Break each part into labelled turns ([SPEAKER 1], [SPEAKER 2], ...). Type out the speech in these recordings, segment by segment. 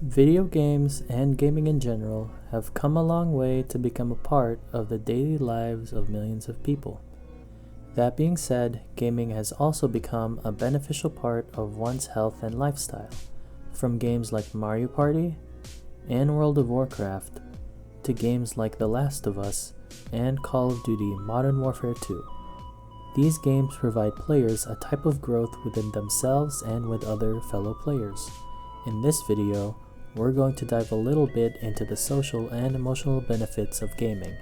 [SPEAKER 1] Video games and gaming in general have come a long way to become a part of the daily lives of millions of people. That being said, gaming has also become a beneficial part of one's health and lifestyle, from games like Mario Party and World of Warcraft to games like The Last of Us and Call of Duty Modern Warfare 2. These games provide players a type of growth within themselves and with other fellow players. In this video, we're going to dive a little bit into the social and emotional benefits of gaming.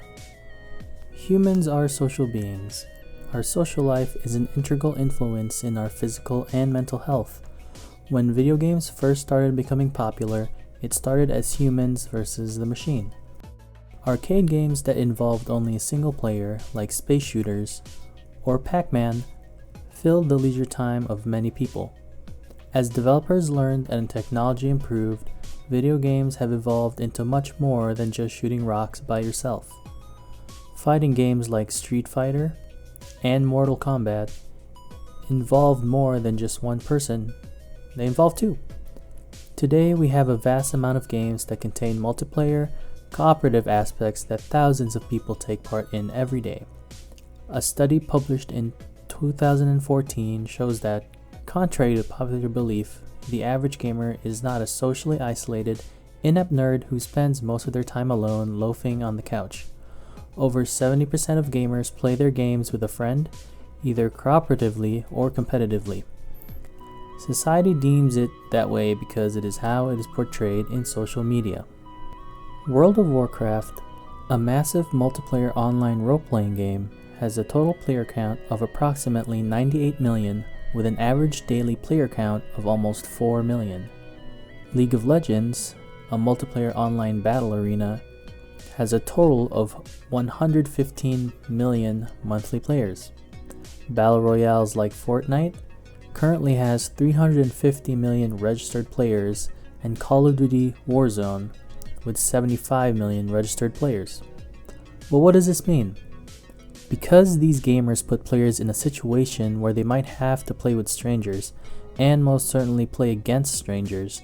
[SPEAKER 1] Humans are social beings. Our social life is an integral influence in our physical and mental health. When video games first started becoming popular, it started as humans versus the machine. Arcade games that involved only a single player, like space shooters or PAC-MAN, filled the leisure time of many people. As developers learned and technology improved, video games have evolved into much more than just shooting rocks by yourself. Fighting games like Street Fighter and Mortal Kombat involved more than just one person, they involve two. Today we have a vast amount of games that contain multiplayer, cooperative aspects that thousands of people take part in every day. A study published in 2014 shows that, contrary to popular belief, the average gamer is not a socially isolated, inept nerd who spends most of their time alone loafing on the couch. Over 70% of gamers play their games with a friend, either cooperatively or competitively. Society deems it that way because it is how it is portrayed in social media. World of Warcraft, a massive multiplayer online role-playing game, has a total player count of approximately 98 million, with an average daily player count of almost 4 million. League of Legends, a multiplayer online battle arena, has a total of 115 million monthly players. Battle royales like FORTNITE currently has 350 million registered players, and Call of Duty WARZONE with 75 million registered players. Well, what does this mean? Because these gamers put players in a situation where they might have to play with strangers, and most certainly play against strangers,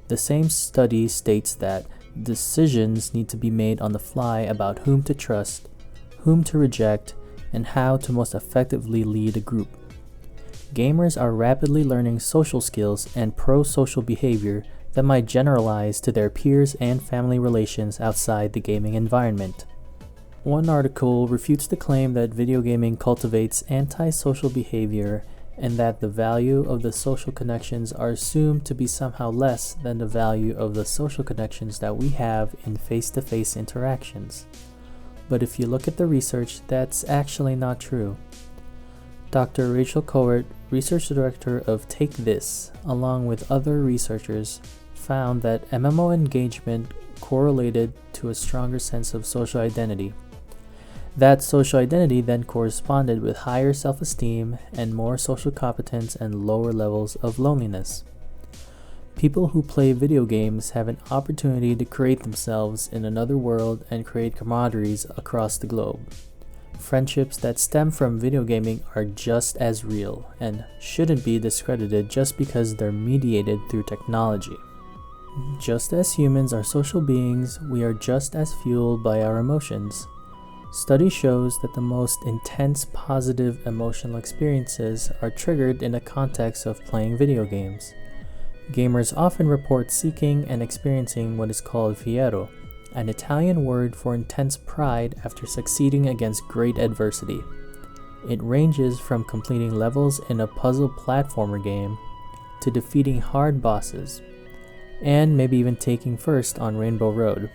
[SPEAKER 1] the same study states that decisions need to be made on the fly about whom to trust, whom to reject, and how to most effectively lead a group. Gamers are rapidly learning social skills and pro-social behavior that might generalize to their peers and family relations outside the gaming environment. One article refutes the claim that video gaming cultivates antisocial behavior and that the value of the social connections are assumed to be somehow less than the value of the social connections that we have in face-to-face interactions. But if you look at the research, that's actually not true. Dr. Rachel Cowart, research director of Take This, along with other researchers, found that MMO engagement correlated to a stronger sense of social identity. That social identity then corresponded with higher self-esteem and more social competence and lower levels of loneliness. People who play video games have an opportunity to create themselves in another world and create camaraderies across the globe. Friendships that stem from video gaming are just as real and shouldn't be discredited just because they're mediated through technology. Just as humans are social beings, we are just as fueled by our emotions. Study shows that the most intense positive emotional experiences are triggered in the context of playing video games. Gamers often report seeking and experiencing what is called fiero, an Italian word for intense pride after succeeding against great adversity. It ranges from completing levels in a puzzle platformer game to defeating hard bosses, and maybe even taking first on Rainbow Road.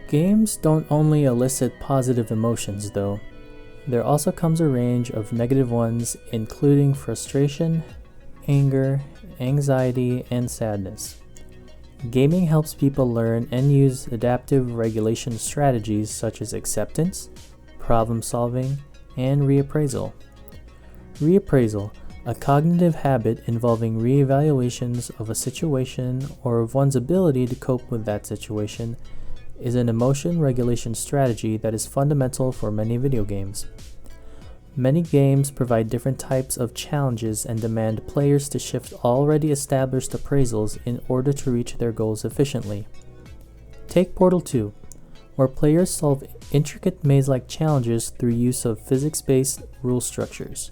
[SPEAKER 1] Games don't only elicit positive emotions though. There also comes a range of negative ones, including frustration, anger, anxiety, and sadness. Gaming helps people learn and use adaptive regulation strategies such as acceptance, problem solving, and reappraisal. Reappraisal, a cognitive habit involving reevaluations of a situation or of one's ability to cope with that situation, is an emotion regulation strategy that is fundamental for many video games. Many games provide different types of challenges and demand players to shift already established appraisals in order to reach their goals efficiently. Take Portal 2, where players solve intricate maze-like challenges through use of physics-based rule structures.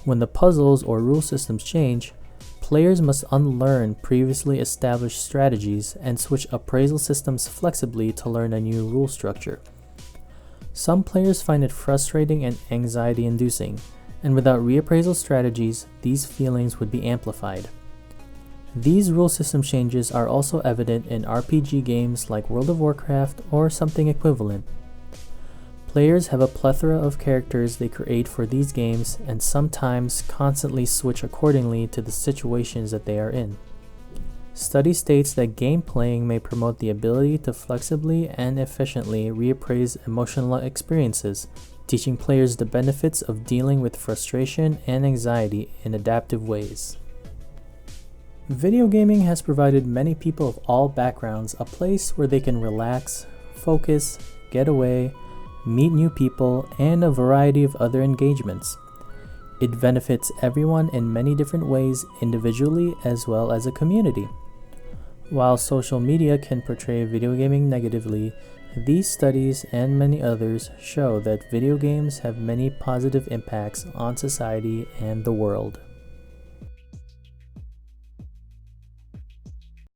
[SPEAKER 1] When the puzzles or rule systems change, players must unlearn previously established strategies and switch appraisal systems flexibly to learn a new rule structure. Some players find it frustrating and anxiety-inducing, and without reappraisal strategies, these feelings would be amplified. These rule system changes are also evident in RPG games like World of Warcraft or something equivalent. Players have a plethora of characters they create for these games and sometimes constantly switch accordingly to the situations that they are in. Study states that game playing may promote the ability to flexibly and efficiently reappraise emotional experiences, teaching players the benefits of dealing with frustration and anxiety in adaptive ways. Video gaming has provided many people of all backgrounds a place where they can relax, focus, get away, meet new people, and a variety of other engagements. It benefits everyone in many different ways individually as well as a community. While social media can portray video gaming negatively, these studies and many others show that video games have many positive impacts on society and the world.